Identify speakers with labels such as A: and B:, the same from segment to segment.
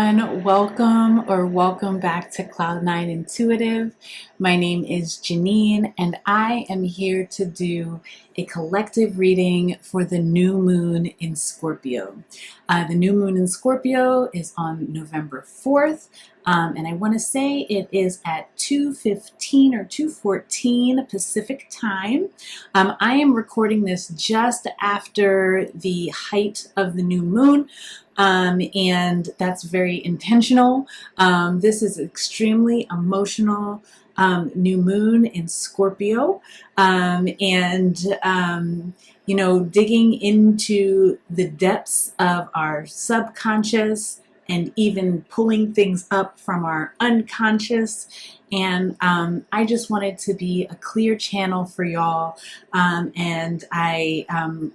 A: everyone. Welcome back to Cloud9 Intuitive. My name is Janine, and I am here to do a collective reading for the new moon in Scorpio. The new moon in Scorpio is on November 4th, and I want to say it is at 2:15 or 2:14 Pacific time. I am recording this just after the height of the new moon. And that's very intentional. This is extremely emotional new moon in Scorpio, digging into the depths of our subconscious and even pulling things up from our unconscious. And I just wanted to be a clear channel for y'all. And I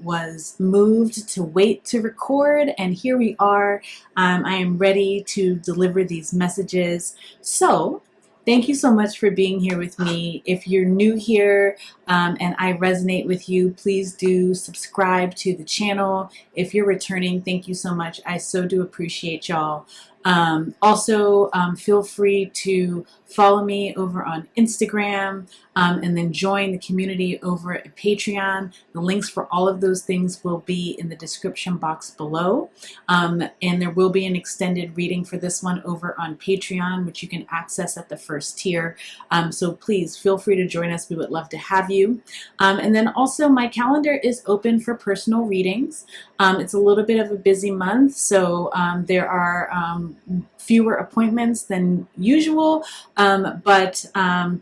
A: was moved to wait to record, and here we are. I am ready to deliver these messages. So thank you so much for being here with me. If you're new here and I resonate with you, please do subscribe to the channel. If you're returning, thank you so much. I so do appreciate y'all. Also, feel free to follow me over on Instagram and then join the community over at Patreon. The links for all of those things will be in the description box below. And there will be an extended reading for this one over on Patreon, which you can access at the first tier. So please feel free to join us. We would love to have you. And then also my calendar is open for personal readings. It's a little bit of a busy month, so there are fewer appointments than usual, but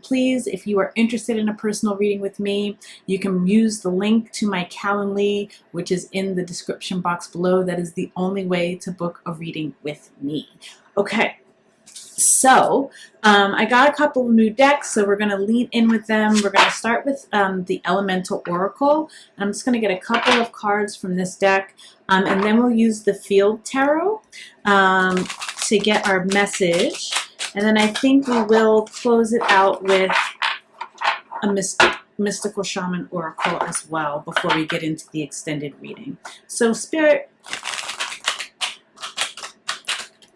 A: please, if you are interested in a personal reading with me, you can use the link to my Calendly, which is in the description box below. That is the only way to book a reading with me. Okay. So I got a couple of new decks, so we're going to lean in with them. We're going to start with the Elemental Oracle. I'm just going to get a couple of cards from this deck, and then we'll use the Field Tarot to get our message. And then I think we will close it out with a Mystical Shaman Oracle as well before we get into the extended reading. So Spirit,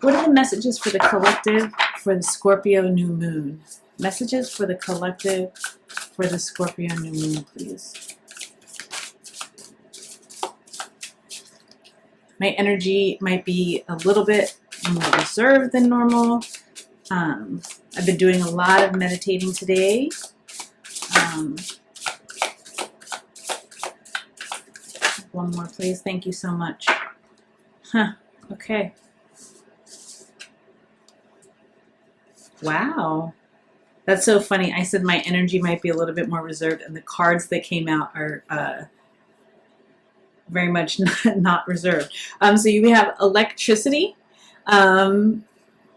A: what are the messages for the collective for the Scorpio new moon? Messages for the collective for the Scorpio new moon, please. My energy might be a little bit more reserved than normal. I've been doing a lot of meditating today. One more, please. Thank you so much. Okay. Wow. That's so funny. I said my energy might be a little bit more reserved, and the cards that came out are very much not reserved. So we have electricity.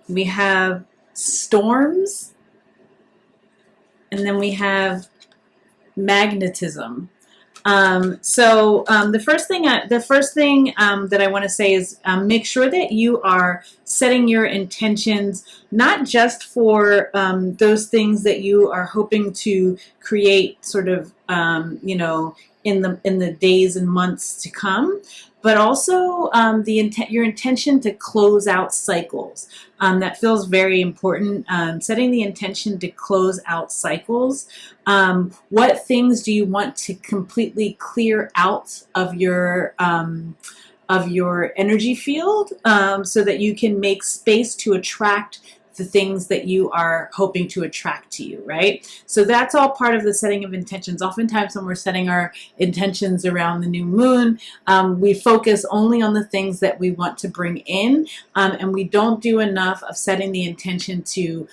A: We have storms. And then we have magnetism. The first thing that I want to say is make sure that you are setting your intentions not just for those things that you are hoping to create sort of in the days and months to come, but also your intention to close out cycles. That feels very important. Setting the intention to close out cycles. What things do you want to completely clear out of your energy field so that you can make space to attract the things that you are hoping to attract to you, right? So that's all part of the setting of intentions. Oftentimes when we're setting our intentions around the new moon, we focus only on the things that we want to bring in, and we don't do enough of setting the intention to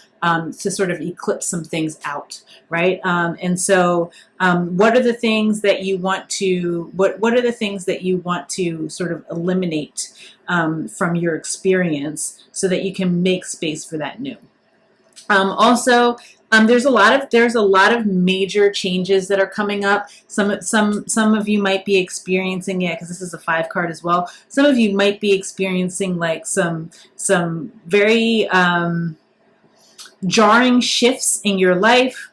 A: sort of eclipse some things out, right? And so what are the things that you want to, what are the things that you want to sort of eliminate from your experience so that you can make space for that new? Also, there's a lot of major changes that are coming up. Some of you might be experiencing it, because this is a 5 card as well. Some of you might be experiencing like some very jarring shifts in your life.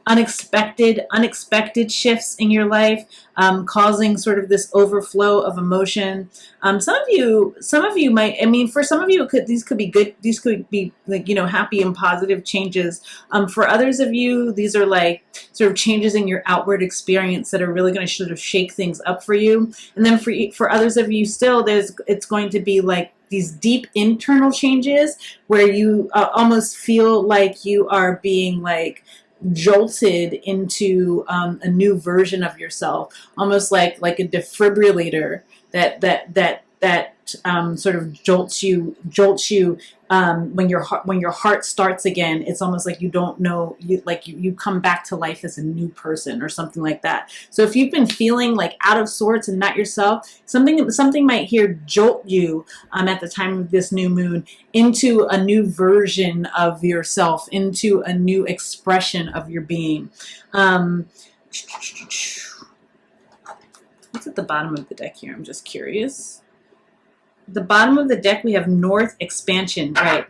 A: unexpected shifts in your life, causing sort of this overflow of emotion. Some of you might, I mean, for some of you, these could be good. These could be like, happy and positive changes. For others of you, these are like sort of changes in your outward experience that are really going to sort of shake things up for you. And then for others of you still, it's going to be like these deep internal changes where you almost feel like you are being like jolted into a new version of yourself, almost like a defibrillator that sort of jolts you when your heart starts again. It's almost like you don't know, you come back to life as a new person or something like that. So if you've been feeling like out of sorts and not yourself, something might here jolt you at the time of this new moon into a new version of yourself, into a new expression of your being. What's at the bottom of the deck here? I'm just curious. The bottom of the deck, we have North expansion, right?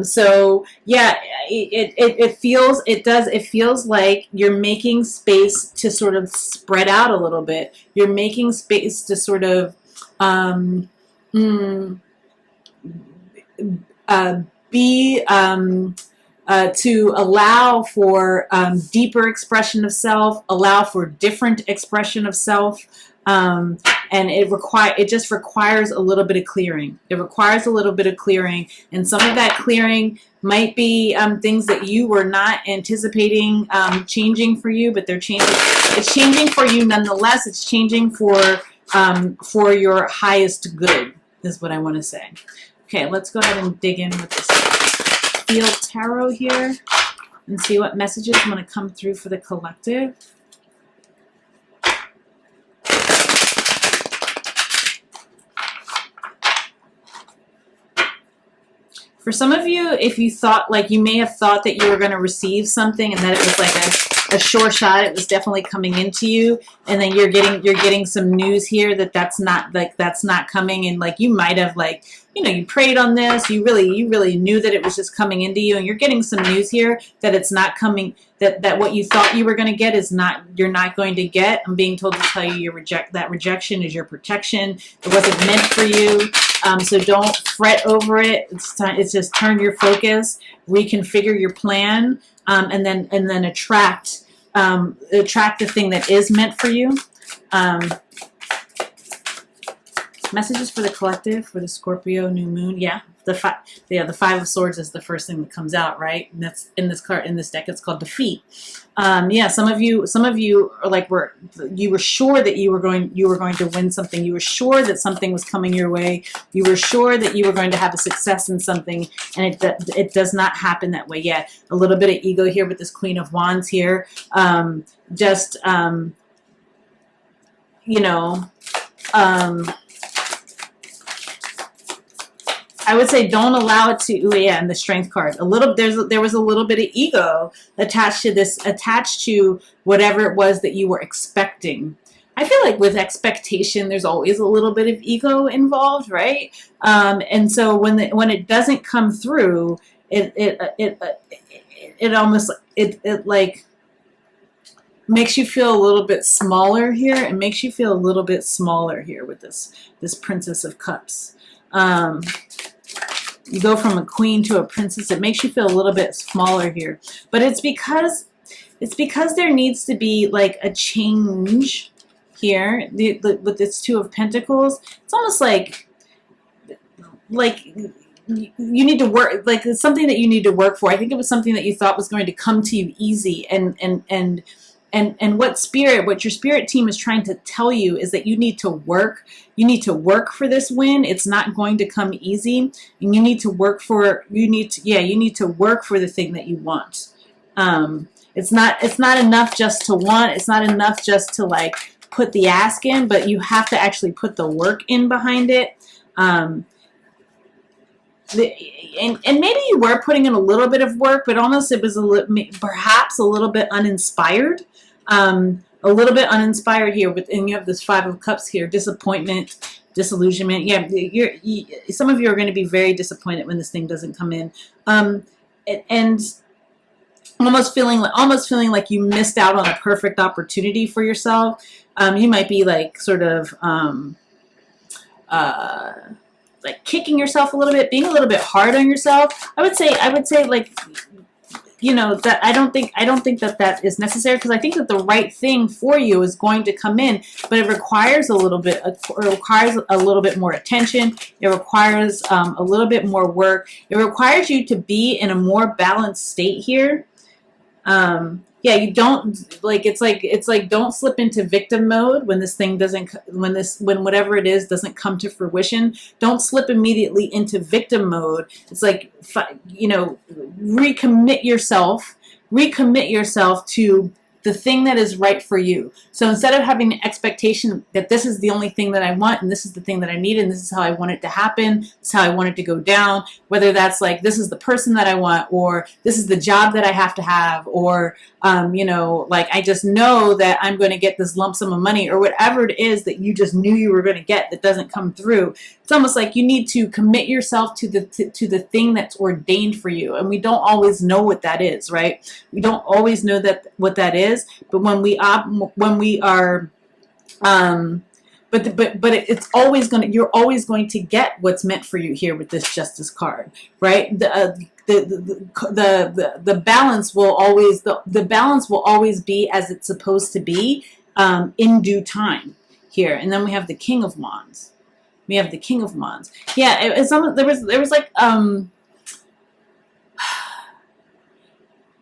A: So yeah, it feels like you're making space to sort of spread out a little bit. You're making space to sort of be to allow for deeper expression of self, allow for different expression of self. And it just requires a little bit of clearing. It requires a little bit of clearing, and some of that clearing might be things that you were not anticipating changing for you, but they're changing. It's changing for you nonetheless. It's changing for your highest good, is what I want to say. Okay, let's go ahead and dig in with this Field Tarot here and see what messages want to come through for the collective. For some of you, if you thought, like, you may have thought that you were going to receive something and that it was like a sure shot, it was definitely coming into you, and then you're getting some news here that's not coming, and like you might have like, you prayed on this, you really knew that it was just coming into you, and you're getting some news here that it's not coming, that what you thought you were going to get you're not going to get. I'm being told to tell you that rejection is your protection. It wasn't meant for you. So don't fret over it. It's just turn your focus, reconfigure your plan, and then attract the thing that is meant for you. Messages for the collective for the Scorpio new moon. Yeah, the Five of Swords is the first thing that comes out, right? And that's in this deck. It's called defeat. Yeah, some of you are like you were sure that you were going to win something. You were sure that something was coming your way. You were sure that you were going to have a success in something, and it does not happen that way yet. A little bit of ego here with this Queen of Wands here. I would say don't allow it to, and the Strength card. There was a little bit of ego attached to whatever it was that you were expecting. I feel like with expectation, there's always a little bit of ego involved, right? And so when it doesn't come through, it almost like makes you feel a little bit smaller here. It makes you feel a little bit smaller here with this Princess of Cups. You go from a queen to a princess. It makes you feel a little bit smaller here, but it's because there needs to be like a change here with this Two of Pentacles. It's almost like you need to work, like it's something that you need to work for. I think it was something that you thought was going to come to you easy, and what your spirit team is trying to tell you is that you need to work. You need to work for this win. It's not going to come easy, and you need to work for the thing that you want. It's not enough just to want. It's not enough just to like put the ask in, but you have to actually put the work in behind it. And maybe you were putting in a little bit of work, but almost it was perhaps a little bit uninspired. A little bit uninspired here, and you have this Five of Cups here, disappointment, disillusionment. Yeah, some of you are going to be very disappointed when this thing doesn't come in. And almost feeling like you missed out on a perfect opportunity for yourself. You might be like sort of uh, like kicking yourself a little bit, being a little bit hard on yourself. I would say like, you know, that I don't think that is necessary, because I think that the right thing for you is going to come in, but it requires a little bit more attention. It requires a little bit more work. It requires you to be in a more balanced state here. Yeah, you don't like, it's like don't slip into victim mode when this thing doesn't, when whatever it is doesn't come to fruition. Don't slip immediately into victim mode. It's like, you know, recommit yourself to the thing that is right for you. So instead of having the expectation that this is the only thing that I want, and this is the thing that I need, and this is how I want it to happen, this is how I want it to go down, whether that's like, this is the person that I want, or this is the job that I have to have, or, you know, like, I just know that I'm going to get this lump sum of money, or whatever it is that you just knew you were going to get that doesn't come through. It's almost like you need to commit yourself to the thing that's ordained for you. And we don't always know what that is, right? We don't always know what that is. But when we are, it's always you're always going to get what's meant for you here with this Justice card, right? The balance will always, the balance will always be as it's supposed to be, in due time here. And then we have the King of Wands. Yeah, there was like,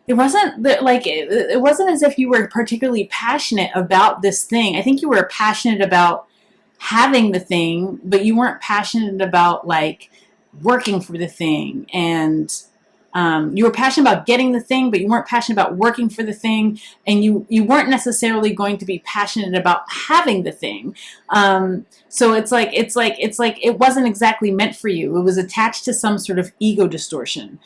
A: it wasn't like, it wasn't as if you were particularly passionate about this thing. I think you were passionate about having the thing, but you weren't passionate about like working for the thing. And you were passionate about getting the thing, but you weren't passionate about working for the thing, and you weren't necessarily going to be passionate about having the thing. So it's like it wasn't exactly meant for you. It was attached to some sort of ego distortion.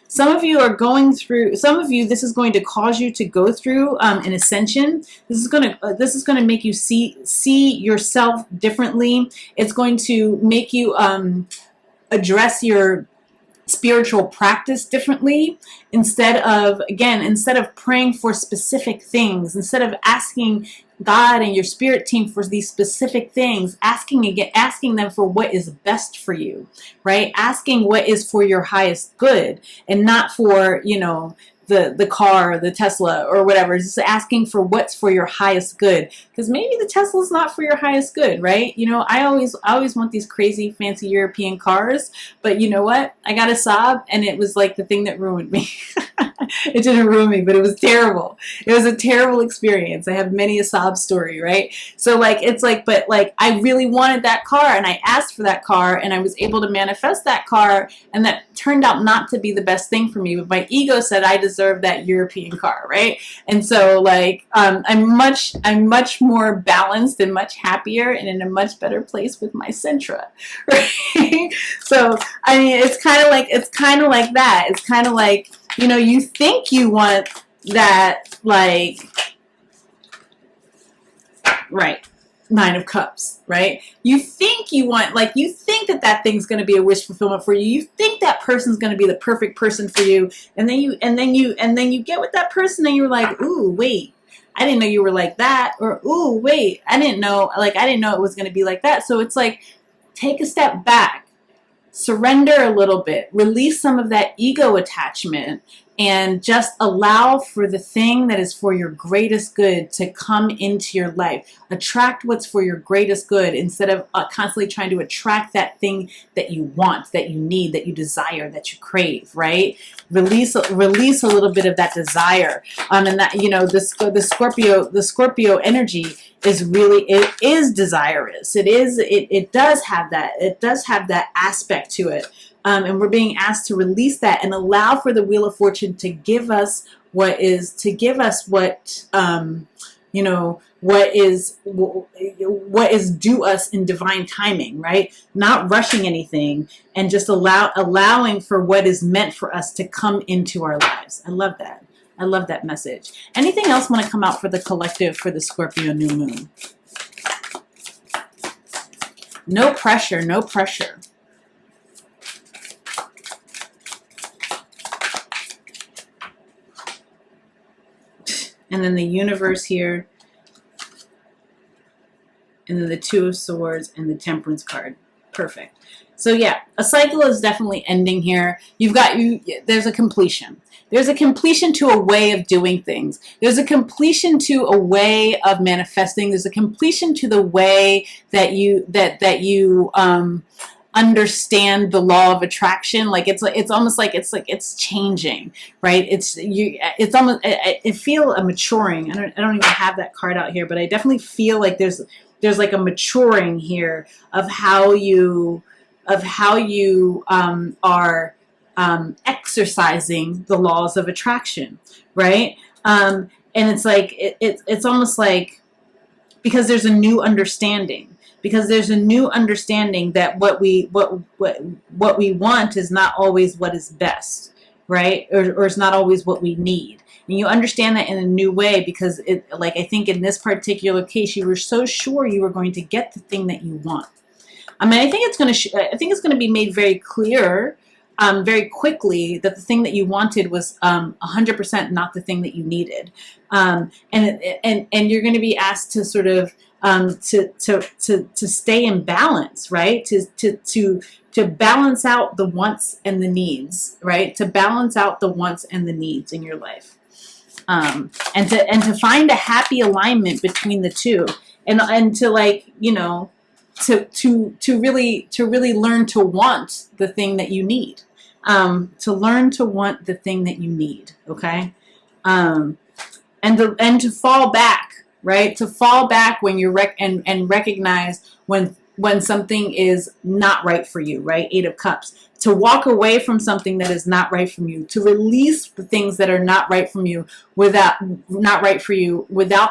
A: Some of you are going through. Some of you, this is going to cause you to go through an ascension. This is going to make you see yourself differently. It's going to make you address your spiritual practice differently, instead of praying for specific things, instead of asking God and your spirit team for these specific things, asking them for what is best for you, right? Asking what is for your highest good, and not for, you know, the car, the Tesla, or whatever. Just asking for what's for your highest good, because maybe the Tesla's not for your highest good, right? You know, I always want these crazy fancy European cars, but you know what? I got a Saab, and it was like the thing that ruined me. It didn't ruin me, but it was terrible. It was a terrible experience. I have many a sob story, right? So like, it's like, but like, I really wanted that car, and I asked for that car, and I was able to manifest that car, and that turned out not to be the best thing for me. But my ego said I deserved that European car, right? And so like, I'm much more balanced and much happier and in a much better place with my Sentra, right? So I mean, it's kind of like that. It's kind of like, you know, you think you want that, like, right, Nine of Cups, right? You think you want, like, you think that thing's going to be a wish fulfillment for you. You think that person's going to be the perfect person for you, and then you get with that person, and you're like, ooh, wait, I didn't know you were like that, or ooh, wait, I didn't know it was going to be like that. So it's like, take a step back. Surrender a little bit, release some of that ego attachment, and just allow for the thing that is for your greatest good to come into your life. Attract what's for your greatest good, instead of constantly trying to attract that thing that you want, that you need, that you desire, that you crave, right? Release a little bit of that desire. And that, you know, the Scorpio energy is really, it is desirous. It does have that aspect to it. And we're being asked to release that and allow for the Wheel of Fortune to give us what is due us in divine timing, right? Not rushing anything, and just allowing for what is meant for us to come into our lives. I love that. I love that message. Anything else want to come out for the collective for the Scorpio new moon? No pressure, no pressure. and then the Universe here, and then the Two of Swords and the Temperance card. Perfect. So yeah, a cycle is definitely ending here. There's a completion. There's a completion to a way of doing things. There's a completion to a way of manifesting. There's a completion to the way that you understand the law of attraction. Like it's almost like it's changing, right? It's almost, I feel a maturing. I don't even have that card out here, but I definitely feel like there's like a maturing here of how you are exercising the laws of attraction, right? And it's like it's almost like, because there's a new understanding. Because there's a new understanding that what we want is not always what is best, right? Or it's not always what we need. And you understand that in a new way, because like I think in this particular case, you were so sure you were going to get the thing that you want. I mean, I think it's going to be made very clear, very quickly, that the thing that you wanted was 100% not the thing that you needed, and you're going to be asked to sort of to stay in balance, right? To balance out the wants and the needs, right? To balance out the wants and the needs in your life, and to find a happy alignment between the two, and to, like, you know, to really learn to want the thing that you need, to learn to want the thing that you need, okay, and to fall back, right? To fall back when you're and recognize when something is not right for you, right? 8 of Cups. To walk away from something that is not right from you. To release the things that are not right from you without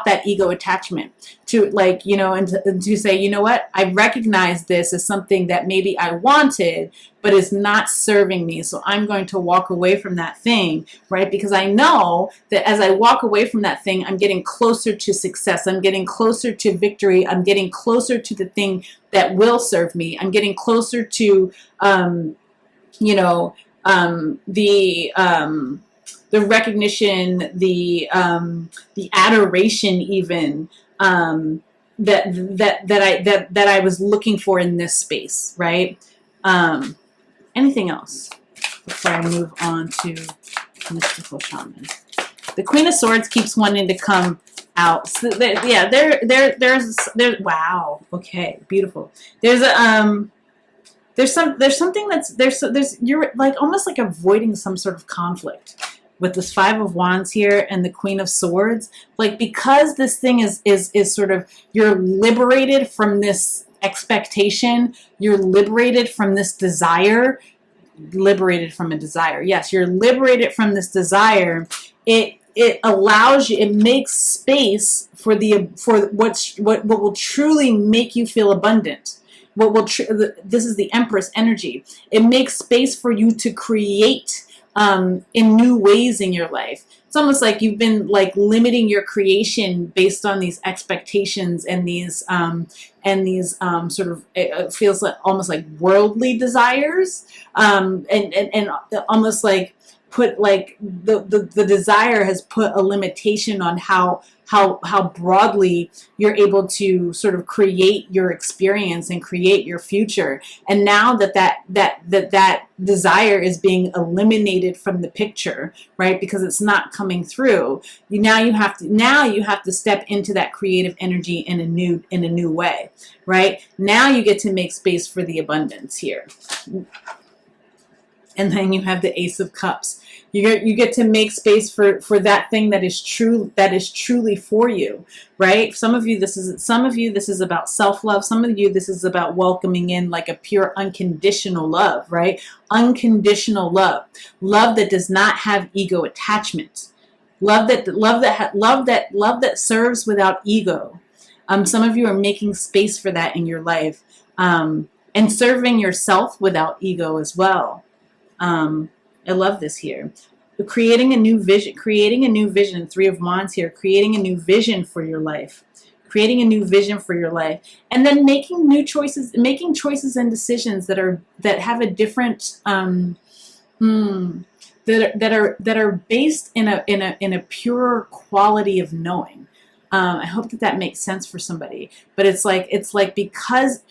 A: that ego attachment. To, like, you know, and to say, you know what? I recognize this as something that maybe I wanted, but is not serving me. So I'm going to walk away from that thing, right? Because I know that as I walk away from that thing, I'm getting closer to success. I'm getting closer to victory. I'm getting closer to the thing that will serve me. I'm getting closer to, you know, the recognition, the adoration, even, that I was looking for in this space, right? Anything else before I move on to Mystical Shaman? The Queen of Swords keeps wanting to come out. So there's wow. Okay, beautiful. There's something there's you're like almost like avoiding some sort of conflict with this 5 of Wands here and the Queen of Swords. Like, because this thing is sort of, you're liberated from this expectation, you're liberated from this desire, liberated from a desire. Yes, you're liberated from this desire. It allows you, it makes space for what will truly make you feel abundant. This is the Empress energy. It makes space for you to create in new ways in your life. It's almost like you've been like limiting your creation based on these expectations and these sort of, it feels like almost like worldly desires, and almost like put like the desire has put a limitation on how broadly you're able to sort of create your experience and create your future. And now that desire is being eliminated from the picture, right? Because it's not coming through. Now you have to step into that creative energy in a new way, right? Now you get to make space for the abundance here. And then you have the Ace of Cups. You get to make space for that thing that is truly for you, right? Some of you this is about self-love. Some of you this is about welcoming in like a pure unconditional love, right? Unconditional love. Love that does not have ego attachment. Love that serves without ego. Some of you are making space for that in your life, and serving yourself without ego as well. I love this here. Creating a new vision, 3 of Wands here, creating a new vision for your life, and then making choices and decisions that have a different, that are based in a purer quality of knowing. I hope that makes sense for somebody. But it's like because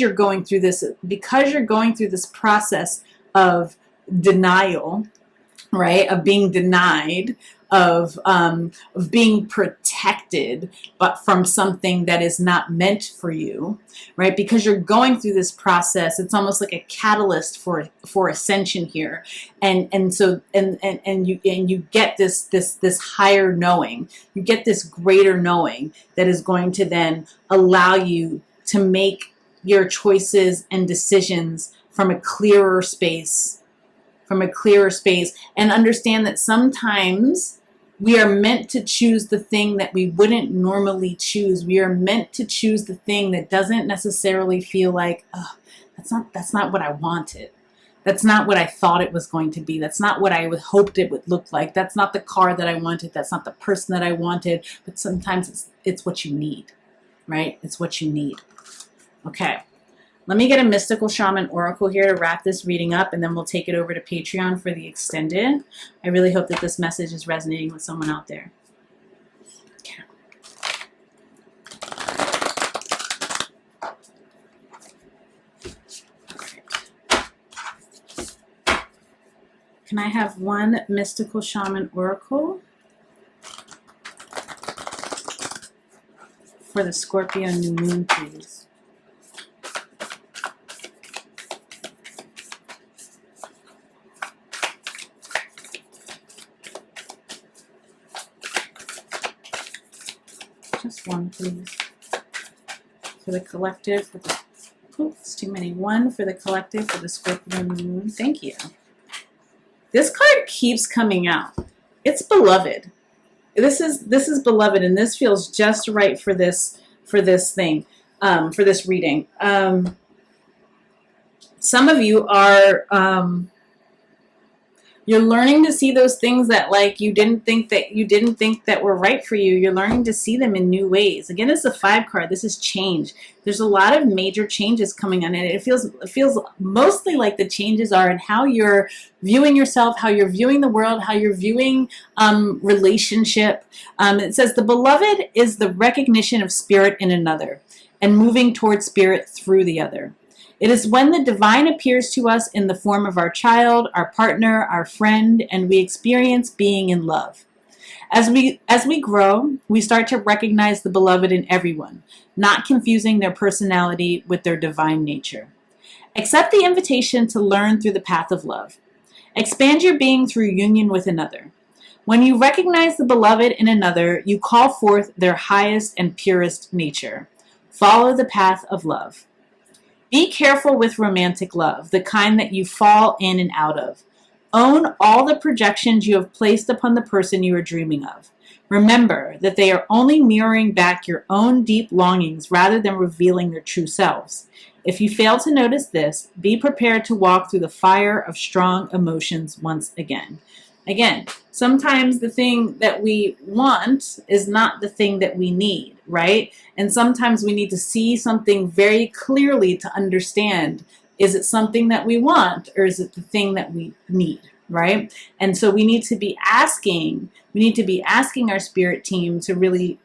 A: you're going through this process of denial, right? Of being denied, of being protected, but from something that is not meant for you, right? Because you're going through this process, it's almost like a catalyst for ascension here, and you get this higher knowing, you get this greater knowing that is going to then allow you to make your choices and decisions from a clearer space, and understand that sometimes we are meant to choose the thing that we wouldn't normally choose. We are meant to choose the thing that doesn't necessarily feel like, oh, that's not what I wanted. That's not what I thought it was going to be. That's not what I hoped it would look like. That's not the car that I wanted. That's not the person that I wanted. But sometimes it's what you need, right? It's what you need. Okay. Let me get a mystical shaman oracle here to wrap this reading up, and then we'll take it over to Patreon for the extended. I really hope that this message is resonating with someone out there. Okay. Can I have one mystical shaman oracle for the Scorpio new moon, please? Just one, please. For the collective, it's too many. One for the collective, for the Scorpio moon. Thank you. This card keeps coming out. It's beloved. This is beloved, and this feels just right for this thing, for this reading. Some of you are you're learning to see those things that like you didn't think that were right for you. You're learning to see them in new ways. Again, it's a 5 card. This is change. There's a lot of major changes coming on, and it feels mostly like the changes are in how you're viewing yourself, how you're viewing the world, how you're viewing relationship. It says the beloved is the recognition of spirit in another and moving towards spirit through the other. It is when the divine appears to us in the form of our child, our partner, our friend, and we experience being in love. As we grow, we start to recognize the beloved in everyone, not confusing their personality with their divine nature. Accept the invitation to learn through the path of love. Expand your being through union with another. When you recognize the beloved in another, you call forth their highest and purest nature. Follow the path of love. Be careful with romantic love, the kind that you fall in and out of. Own all the projections you have placed upon the person you are dreaming of. Remember that they are only mirroring back your own deep longings rather than revealing their true selves. If you fail to notice this, be prepared to walk through the fire of strong emotions once again. Again, sometimes the thing that we want is not the thing that we need, right? And sometimes we need to see something very clearly to understand, is it something that we want or is it the thing that we need, right? And so we need to be asking our spirit team to really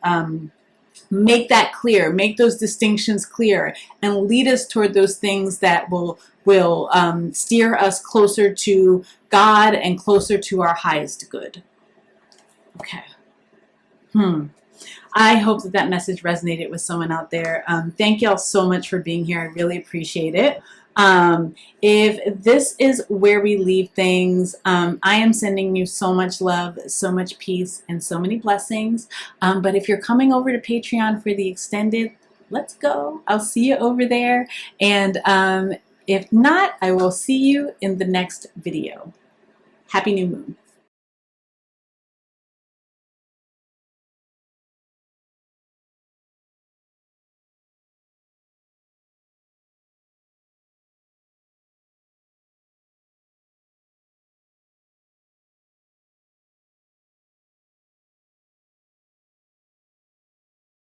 A: make that clear, make those distinctions clear, and lead us toward those things that will steer us closer to God and closer to our highest good. Okay. I hope that message resonated with someone out there. Thank y'all so much for being here. I really appreciate it. If this is where we leave things, I am sending you so much love, so much peace, and so many blessings. But if you're coming over to Patreon for the extended, let's go. I'll see you over there. And if not, I will see you in the next video. Happy new moon.